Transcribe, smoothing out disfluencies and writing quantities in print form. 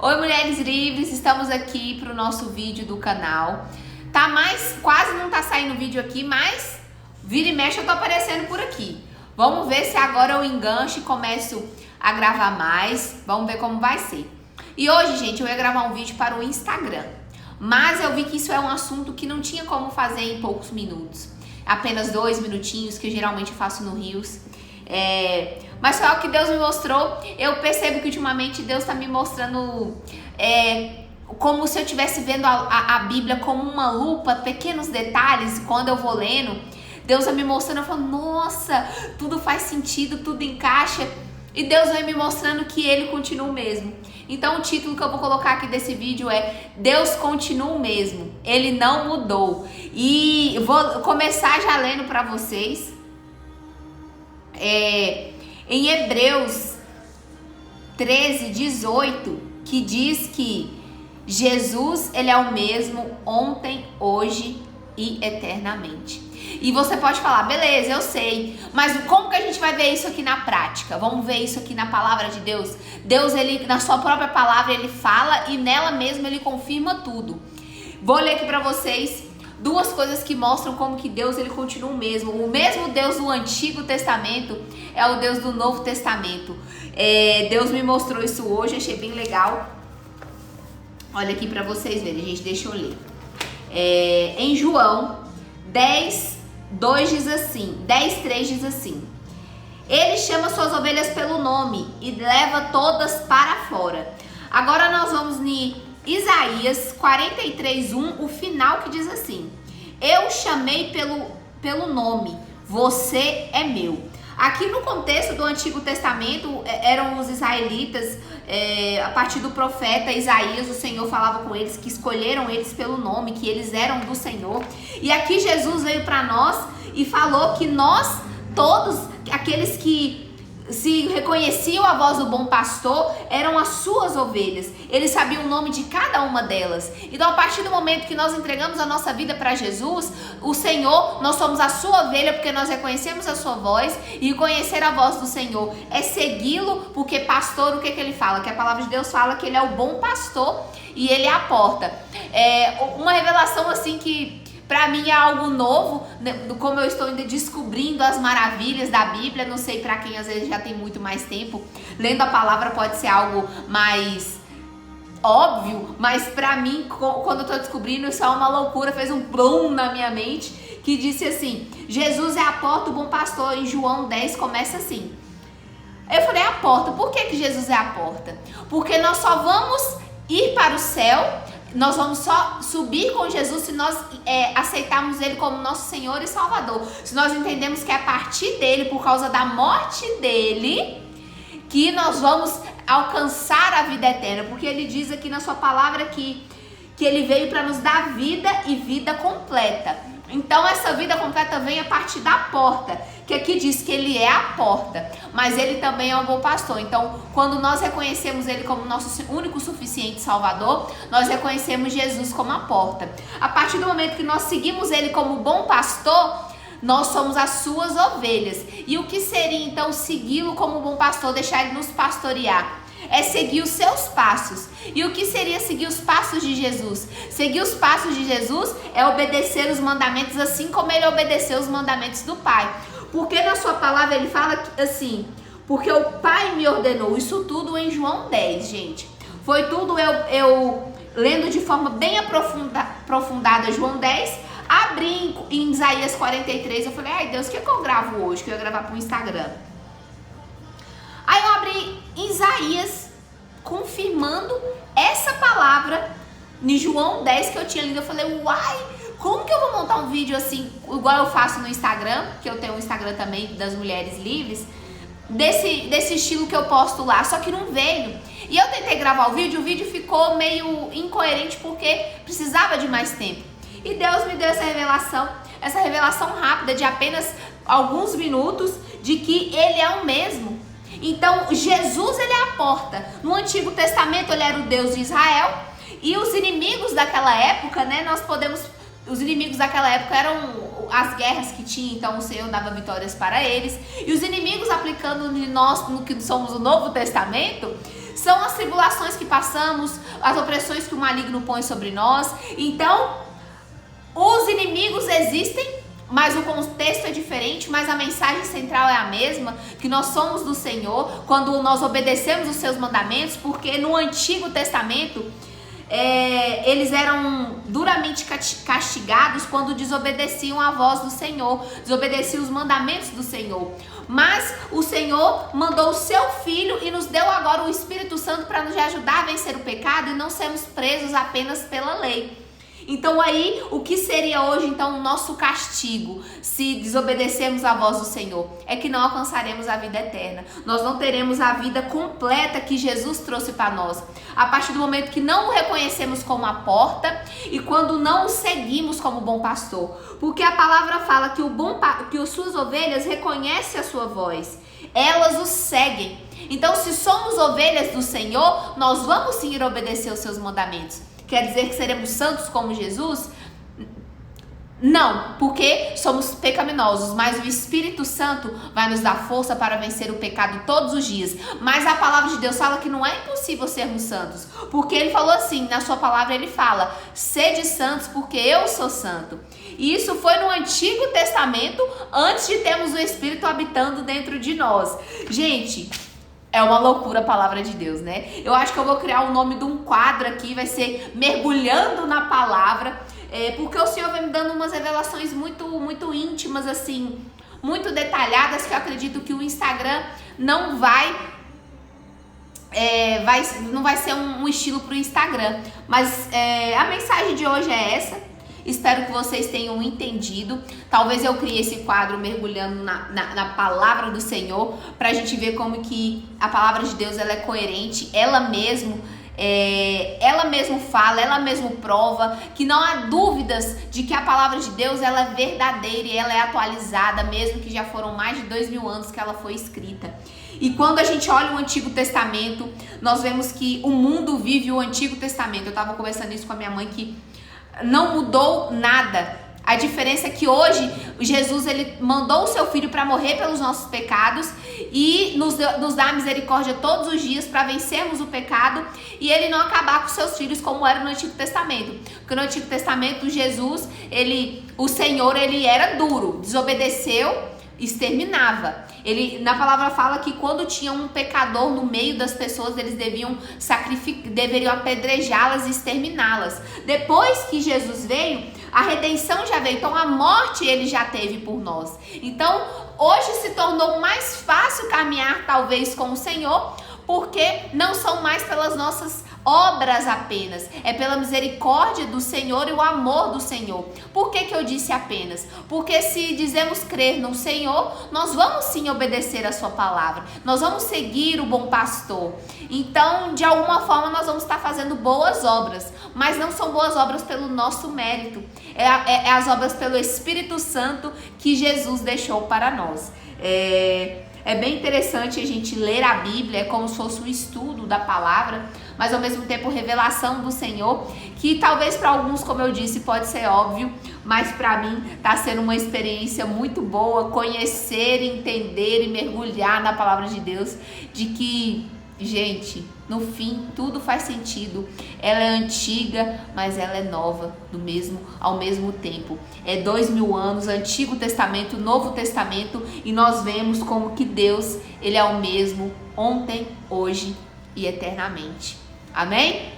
Oi, mulheres livres, estamos aqui para o nosso vídeo do canal. Quase não tá saindo vídeo aqui, mas vira e mexe eu tô aparecendo por aqui. Vamos ver se agora eu engancho e começo a gravar mais. Vamos ver como vai ser. E hoje, gente, eu ia gravar um vídeo para o Instagram, mas eu vi que isso é um assunto que não tinha como fazer em poucos minutos. Apenas 2 minutinhos, que eu geralmente faço no Reels. Mas foi algo que Deus me mostrou. Eu percebo que ultimamente Deus está me mostrando como se eu estivesse vendo a Bíblia como uma lupa, pequenos detalhes. Quando eu vou lendo, Deus vai me mostrando, eu falo, nossa, tudo faz sentido, tudo encaixa. E Deus vai me mostrando que Ele continua o mesmo. Então o título que eu vou colocar aqui desse vídeo é Deus continua o mesmo, Ele não mudou. E vou começar já lendo para vocês. Em Hebreus 13:18, que diz que Jesus, Ele é o mesmo ontem, hoje e eternamente. E você pode falar, beleza, eu sei, mas como que a gente vai ver isso aqui na prática? Vamos ver isso aqui na palavra de Deus. Deus, Ele, na sua própria palavra, Ele fala e nela mesmo Ele confirma tudo. Vou ler aqui para vocês duas coisas que mostram como que Deus, Ele continua o mesmo. O mesmo Deus do Antigo Testamento é o Deus do Novo Testamento. Deus me mostrou isso hoje, achei bem legal. Olha aqui para vocês verem, gente, deixa eu ler. Em João 10:2 diz assim, 10:3 diz assim: Ele chama suas ovelhas pelo nome e leva todas para fora. Agora nós vamos em Isaías 43:1, o final, que diz assim: Eu chamei pelo nome, você é meu. Aqui no contexto do Antigo Testamento, eram os israelitas, a partir do profeta Isaías, o Senhor falava com eles, que escolheram eles pelo nome, que eles eram do Senhor. E aqui Jesus veio para nós e falou que nós, todos aqueles que se reconheciam a voz do bom pastor, eram as suas ovelhas. Ele sabia o nome de cada uma delas. Então, a partir do momento que nós entregamos a nossa vida para Jesus, o Senhor, nós somos a sua ovelha porque nós reconhecemos a sua voz. E conhecer a voz do Senhor é segui-lo, porque pastor, o que ele fala? Que a palavra de Deus fala que ele é o bom pastor e ele é a porta. Uma revelação assim que para mim é algo novo, como eu estou ainda descobrindo as maravilhas da Bíblia. Não sei para quem às vezes já tem muito mais tempo. Lendo a palavra pode ser algo mais óbvio, mas para mim, quando eu estou descobrindo, isso é uma loucura. Fez um blum na minha mente, que disse assim: Jesus é a porta, o bom pastor. Em João 10 começa assim. Eu falei, a porta. Por que Jesus é a porta? Porque nós só vamos ir para o céu, nós vamos só subir com Jesus se nós aceitarmos Ele como nosso Senhor e Salvador. Se nós entendemos que é a partir dele, por causa da morte dele, que nós vamos alcançar a vida eterna. Porque Ele diz aqui na sua palavra que Ele veio para nos dar vida e vida completa. Então essa vida completa vem a partir da porta, que aqui diz que Ele é a porta, mas Ele também é o bom pastor. Então, quando nós reconhecemos Ele como nosso único suficiente Salvador, nós reconhecemos Jesus como a porta. A partir do momento que nós seguimos Ele como bom pastor, nós somos as suas ovelhas. E o que seria então segui-lo como bom pastor, deixar Ele nos pastorear? É seguir os seus passos. E o que seria seguir os passos de Jesus? Seguir os passos de Jesus é obedecer os mandamentos assim como Ele obedeceu os mandamentos do Pai. Porque na sua palavra Ele fala assim: porque o Pai me ordenou. Isso tudo em João 10, gente. Foi tudo eu lendo de forma bem aprofundada João 10. Abri em Isaías 43. Eu falei, ai Deus, o que eu gravo hoje? Que eu ia gravar para o Instagram. Aí eu abri Isaías, confirmando essa palavra em João 10 que eu tinha lido. Eu falei, uai, como que eu vou montar um vídeo assim, igual eu faço no Instagram, que eu tenho um Instagram também das Mulheres Livres, desse estilo que eu posto lá, só que não veio. E eu tentei gravar o vídeo ficou meio incoerente porque precisava de mais tempo. E Deus me deu essa revelação rápida de apenas alguns minutos, de que Ele é o mesmo. Então, Jesus, Ele é a porta. No Antigo Testamento, Ele era o Deus de Israel. E os inimigos daquela época, né, os inimigos daquela época eram as guerras que tinha, então o Senhor dava vitórias para eles. E os inimigos, aplicando em nós, no que somos o Novo Testamento, são as tribulações que passamos, as opressões que o maligno põe sobre nós. Então, os inimigos existem, mas o contexto é diferente, mas a mensagem central é a mesma, que nós somos do Senhor, quando nós obedecemos os seus mandamentos, porque no Antigo Testamento, eles eram duramente castigados quando desobedeciam a voz do Senhor, desobedeciam os mandamentos do Senhor. Mas o Senhor mandou o seu Filho e nos deu agora o Espírito Santo para nos ajudar a vencer o pecado e não sermos presos apenas pela lei. Então aí, o que seria hoje então o nosso castigo se desobedecermos a voz do Senhor? É que não alcançaremos a vida eterna. Nós não teremos a vida completa que Jesus trouxe para nós. A partir do momento que não o reconhecemos como a porta e quando não o seguimos como bom pastor. Porque a palavra fala que as suas ovelhas reconhecem a sua voz. Elas o seguem. Então, se somos ovelhas do Senhor, nós vamos sim ir obedecer os seus mandamentos. Quer dizer que seremos santos como Jesus? Não, porque somos pecaminosos, mas o Espírito Santo vai nos dar força para vencer o pecado todos os dias. Mas a palavra de Deus fala que não é impossível sermos santos, porque ele falou assim, na sua palavra ele fala, sede santos porque eu sou santo. E isso foi no Antigo Testamento, antes de termos o Espírito habitando dentro de nós. Gente, é uma loucura a palavra de Deus, né? Eu acho que eu vou criar o nome de um quadro aqui, vai ser Mergulhando na Palavra, porque o Senhor vai me dando umas revelações muito íntimas, assim, muito detalhadas, que eu acredito que o Instagram não vai ser um estilo para o Instagram. Mas a mensagem de hoje é essa. Espero que vocês tenham entendido. Talvez eu crie esse quadro mergulhando na palavra do Senhor, pra gente ver como que a palavra de Deus ela é coerente, ela mesmo fala, ela mesmo prova, que não há dúvidas de que a palavra de Deus ela é verdadeira e ela é atualizada, mesmo que já foram mais de 2000 anos que ela foi escrita. E quando a gente olha o Antigo Testamento, nós vemos que o mundo vive o Antigo Testamento. Eu estava conversando isso com a minha mãe, que não mudou nada. A diferença é que hoje Jesus ele mandou o seu Filho para morrer pelos nossos pecados e nos dá misericórdia todos os dias para vencermos o pecado e ele não acabar com seus filhos como era no Antigo Testamento. Porque no Antigo Testamento Jesus, o Senhor, ele era duro, desobedeceu, exterminava. Na palavra fala que quando tinha um pecador no meio das pessoas, eles deveriam apedrejá-las e exterminá-las. Depois que Jesus veio, a redenção já veio, então a morte ele já teve por nós. Então hoje se tornou mais fácil caminhar talvez com o Senhor, porque não são mais pelas nossas obras apenas, é pela misericórdia do Senhor e o amor do Senhor. Por que eu disse apenas? Porque se dizemos crer no Senhor, nós vamos sim obedecer a sua palavra, nós vamos seguir o bom pastor. Então, de alguma forma, nós vamos estar fazendo boas obras, mas não são boas obras pelo nosso mérito, é as obras pelo Espírito Santo que Jesus deixou para nós. É bem interessante a gente ler a Bíblia, é como se fosse um estudo da palavra, mas ao mesmo tempo revelação do Senhor, que talvez para alguns, como eu disse, pode ser óbvio, mas para mim está sendo uma experiência muito boa, conhecer, entender e mergulhar na palavra de Deus, de que, gente, no fim tudo faz sentido. Ela é antiga, mas ela é nova ao mesmo tempo. É 2000 anos, Antigo Testamento, Novo Testamento, e nós vemos como que Deus, ele é o mesmo ontem, hoje e eternamente. Amém?